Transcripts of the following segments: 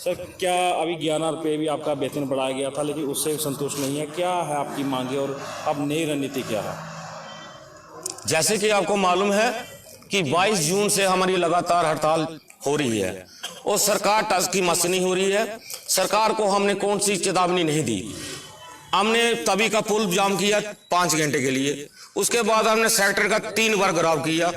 Sir क्या अभी 11 रुपये भी आपका वेतन बढ़ाया गया था, लेकिन उससे संतुष्ट नहीं है, क्या है आपकी मांगे और अब नई रणनीति क्या है? जैसे कि आपको मालूम है कि 22 जून से हमारी लगातार हड़ताल हो रही है और सरकार टस की मस नहीं हो रही है। सरकार को हमने कौन सी चेतावनी नहीं दी। हमने तभी का पुल जाम किया 5 घंटे के लिए, उसके बाद हमने सेक्टर का 3 बार घेराव किया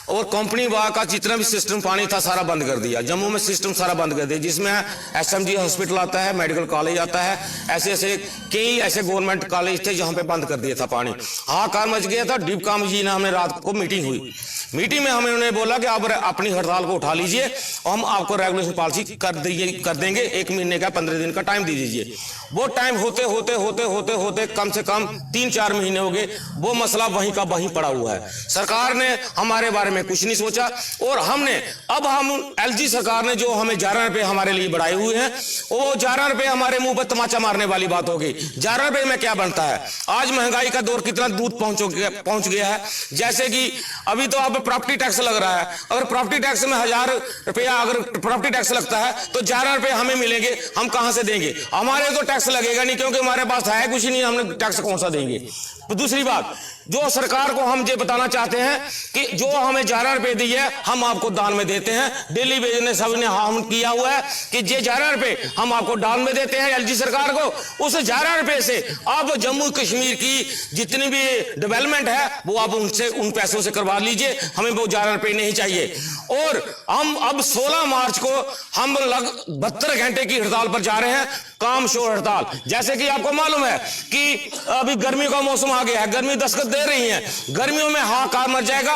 और कंपनी बाग का जितना भी सिस्टम पानी था सारा बंद कर दिया। जम्मू में सिस्टम सारा बंद कर दिया, जिसमें एसएमजी हॉस्पिटल आता है, मेडिकल कॉलेज आता है, ऐसे ऐसे कई ऐसे गवर्नमेंट कॉलेज थे जहां पे बंद कर दिया था पानी। हाहाकार मच गया था। डिपकाम जी ने हमें रात को मीटिंग हुई, मीटिंग में हमें उन्होंने बोला कि आप अपनी हड़ताल को उठा लीजिए और हम आपको रेगुलेशन पॉलिसी कर देंगे, 1 महीने का 15 दिन का टाइम दे दीजिए। वो टाइम होते होते होते होते होते कम से कम 3-4 महीने हो गए, वो मसला वहीं का वहीं पड़ा हुआ है। सरकार ने हमारे बारे में कुछ नहीं सोचा और हम एलजी सरकार ने जो हमें 11 रुपए हमारे लिए बढ़ाए हुए हैं, वो 11 रुपए हमारे मुंह पर तमाचा मारने वाली बात होगी। 11 रुपए में क्या बनता है? आज महंगाई का दौर कितना दूर पहुंच गया है। जैसे कि अभी तो अब प्रॉपर्टी टैक्स लग रहा है, अगर प्रॉपर्टी टैक्स में 1000 रुपया अगर प्रॉपर्टी टैक्स लगता है तो 11 रुपए हमें मिलेंगे, हम कहां से देंगे? हमारे तो टैक्स लगेगा नहीं, क्योंकि हमारे पास है कुछ नहीं, हमने टैक्स कौन सा देंगे। तो दूसरी बात, जो सरकार को हम ये बताना चाहते हैं कि जो हमें 11 रुपए दी है हम आपको दान में देते हैं। दिल्ली बेज ने सबने हम किया हुआ है कि ये 11 रुपए हम आपको दान में देते हैं एलजी सरकार को। उस 11 रुपए से आप जम्मू कश्मीर की जितनी भी डेवलपमेंट है वो आप उनसे उन पैसों से करवा लीजिए, हमें वो 11 रुपए नहीं चाहिए। और हम अब 16 मार्च को हम लगभग 72 घंटे की हड़ताल पर जा रहे हैं, काम शोर हड़ताल। जैसे कि आपको मालूम है कि अभी गर्मी का मौसम आ गया है, गर्मी दस्तक दे रही है, गर्मियों में हाहाकार मच जाएगा।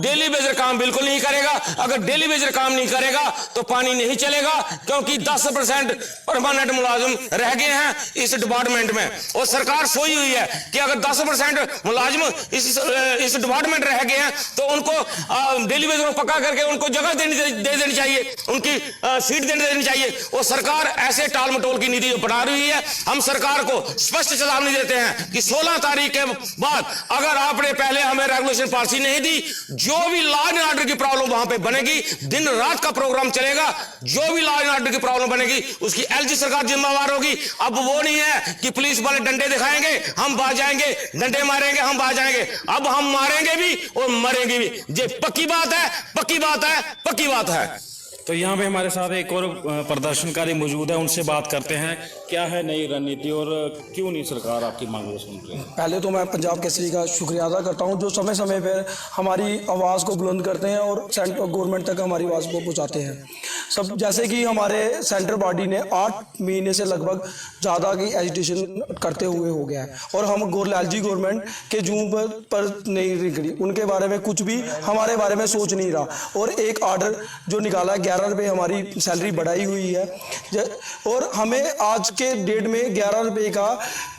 डेली बेजर काम बिल्कुल नहीं करेगा। अगर डेली बेजर काम नहीं करेगा तो पानी नहीं चलेगा, क्योंकि 10% परमानेंट मुलाजिम रह गए हैं इस डिपार्टमेंट में और सरकार सोई हुई है कि अगर 10% मुलाजिम इस डिपार्टमेंट रह गए हैं तो उनको डेली बेजर को पक्का करके उनको जगह दे देनी चाहिए, उनकी सीट देनी चाहिए। और सरकार ऐसे टाल मटोल की नीति अपना रही है। हम सरकार को स्पष्ट चेतावनी देते हैं कि 16 तारीख के बाद अगर आपने पहले हमें रेगुलेशन पॉलिसी नहीं दी, जो भी लॉ एंड ऑर्डर की प्रॉब्लम वहां पे बनेगी, दिन रात का प्रोग्राम चलेगा। जो भी लॉ एंड ऑर्डर की प्रॉब्लम बनेगी उसकी एलजी सरकार जिम्मेवार होगी। अब वो नहीं है कि पुलिस वाले डंडे दिखाएंगे हम बाज जाएंगे, डंडे मारेंगे हम बाज जाएंगे। अब हम मारेंगे भी और मरेंगे भी। ये पक्की बात है, पक्की बात है, पक्की बात है। तो यहाँ पे हमारे साथ एक और प्रदर्शनकारी मौजूद है, उनसे बात करते हैं क्या है नई रणनीति और क्यों नहीं सरकार आपकी मांगों को सुन रही है। पहले तो मैं पंजाब केसरी का शुक्रिया अदा करता हूँ जो समय समय पर हमारी आवाज़ को बुलंद करते हैं और सेंट्रल गवर्नमेंट तक हमारी आवाज़ को पहुँचाते हैं। सब जैसे कि हमारे सेंट्रल बॉडी ने 8 महीने से लगभग ज़्यादा की एजिटेशन करते हुए हो गया है और हम एलजी गवर्नमेंट के जूम पर नहीं निकली, उनके बारे में कुछ भी हमारे बारे में सोच नहीं रहा। और एक ऑर्डर जो निकाला 11 रुपये हमारी सैलरी बढ़ाई हुई है और हमें आज के डेट में 11 रुपये का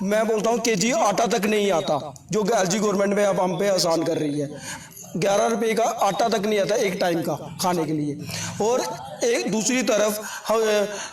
मैं बोलता हूँ केजी आटा तक नहीं आता, जो एलजी गवर्नमेंट में अब हम पे आसान कर रही है। 11 रुपये का आटा तक नहीं आता एक टाइम का खाने के लिए। और एक दूसरी तरफ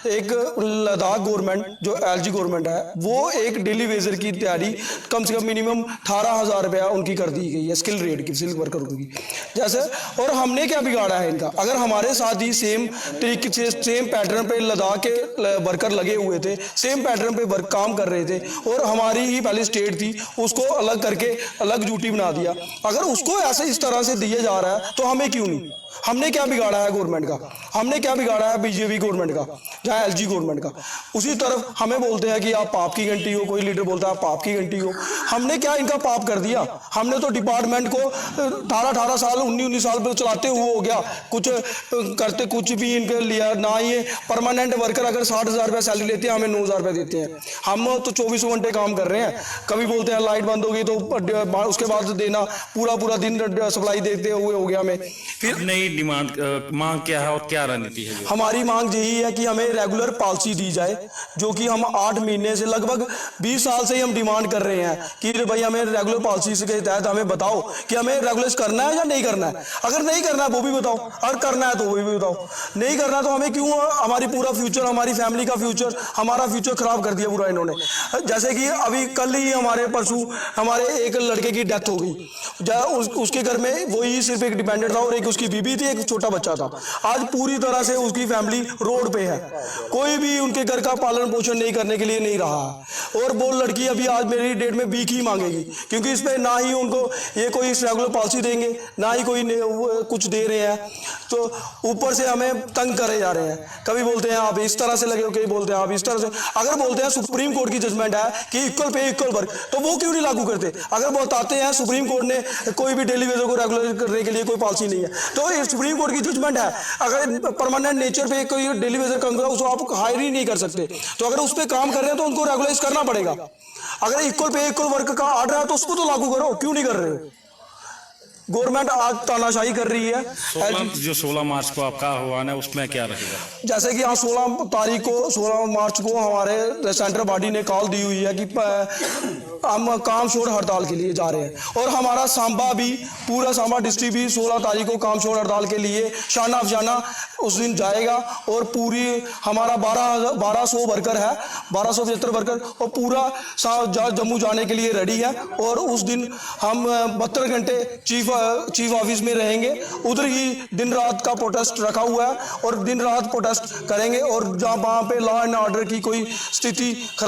एक लद्दाख गवर्नमेंट जो एलजी गवर्नमेंट है वो एक डेली वेजर की तैयारी कम से कम मिनिमम 18,000 रुपया उनकी कर दी गई है स्किल रेट की, स्किल वर्कर की जैसे। और हमने क्या बिगाड़ा है इनका? अगर हमारे साथ ही सेम तरीके से सेम पैटर्न पे लद्दाख के वर्कर लगे हुए थे, सेम पैटर्न पे वर्क काम कर रहे थे और हमारी ही पहले स्टेट थी उसको अलग करके अलग ड्यूटी बना दिया। अगर उसको ऐसे इस तरह से दिया जा रहा है तो हमें क्यों नहीं? हमने क्या बिगाड़ा है गवर्नमेंट का? हमने क्या बिगाड़ा है बीजेपी गवर्नमेंट का, जहाँ एलजी गवर्नमेंट का? उसी तरफ हमें बोलते हैं कि आप पाप की घंटी हो, कोई लीडर बोलता है आप पाप की घंटी हो। हमने क्या इनका पाप कर दिया? हमने तो डिपार्टमेंट को 18 साल 19 साल पर चलाते हुए हो गया, कुछ करते कुछ भी इनके लिया ना। ये परमानेंट वर्कर अगर 60,000 रुपया सैलरी लेते हैं, हमें 9,000 रुपया देते हैं। हम तो 24 घंटे काम कर रहे हैं। कभी बोलते हैं लाइट बंद होगी तो उसके बाद देना, पूरा दिन सप्लाई देते हुए हो गया हमें। फिर नई डिमांड मांग क्या है और क्या रणनीति है? हमारी मांग यही है कि हमें रेगुलर पॉलिसी दी जाए, जो कि हम 8 महीने से लगभग 20 साल से ही हम डिमांड कर रहे हैं कि भाई हमें रेगुलर पॉलिसी के तहत हमें बताओ कि हमें रेगुलर करना है या नहीं करना है। अगर नहीं करना है वो भी बताओ, अगर करना है तो वो भी बताओ। नहीं करना तो हमें क्यों हमारी पूरा फ्यूचर, हमारी फैमिली का फ्यूचर, हमारा फ्यूचर खराब कर दिया पूरा इन्होंने। जैसे कि अभी कल ही हमारे परसों हमारे एक लड़के की डेथ हो गई, उसके घर में वही सिर्फ एक डिपेंडेंट था और एक उसकी बीबी थी, एक छोटा बच्चा था। आज पूरी तरह तरह से उसकी फैमिली रोड पे है, कोई भी उनके घर का पालन पोषण नहीं करने के लिए नहीं रहा है। और वो लड़की अभी आज मेरी डेट में भीख ही मांगेगी, क्योंकि इस पर ना ही उनको ये कोई रेगुलर पॉलिसी देंगे, ना ही कोई कुछ दे रहे हैं। तो ऊपर से हमें तंग करे जा रहे हैं। कभी बोलते हैं आप इस तरह से लगे हो, कभी बोलते हैं आप इस तरह से। अगर बोलते हैं सुप्रीम कोर्ट की जजमेंट है कि इक्वल पे इक्वल वर्क, तो वो क्यों नहीं लागू करते? अगर बताते हैं सुप्रीम कोर्ट ने कोई भी डेली वेजर को रेगुलर करने के लिए कोई पॉलिसी नहीं है, तो ये सुप्रीम कोर्ट की जजमेंट है। अगर परमानेंट नेचर पे कोई डेली वेजर काम कर रहा है, उसको आप हायर ही नहीं कर सकते। तो अगर उस पर काम कर रहे हैं तो उनको रेगुलाइज करना पड़ेगा। अगर इक्वल पे इक्वल वर्क का आर्डर है तो उसको तो लागू करो, क्यों नहीं कर रहे हो? गवर्नमेंट आज तानाशाही कर रही है। जो 16 मार्च को आपका आह्वान है उसमें क्या रहेगा? जैसे कि आज 16 मार्च को हमारे सेंट्रल बॉडी ने कॉल दी हुई है कि हम काम छोड़ हड़ताल के लिए जा रहे हैं। और हमारा सांबा भी, पूरा सांबा डिस्ट्रिक्ट भी 16 तारीख को काम छोड़ हड़ताल के लिए शाना अफजाना उस दिन जाएगा। और पूरी हमारा 1200 वर्कर है, 1275 वर्कर, और पूरा जम्मू जाने के लिए रेडी है। और उस दिन हम 72 घंटे चीफ ऑफिस में रहेंगे, उधर ही दिन रात का प्रोटेस्ट रखा हुआ है और दिन रात प्रोटेस्ट करेंगे। और जहाँ वहाँ पे लॉ एंड ऑर्डर की कोई स्थिति खराब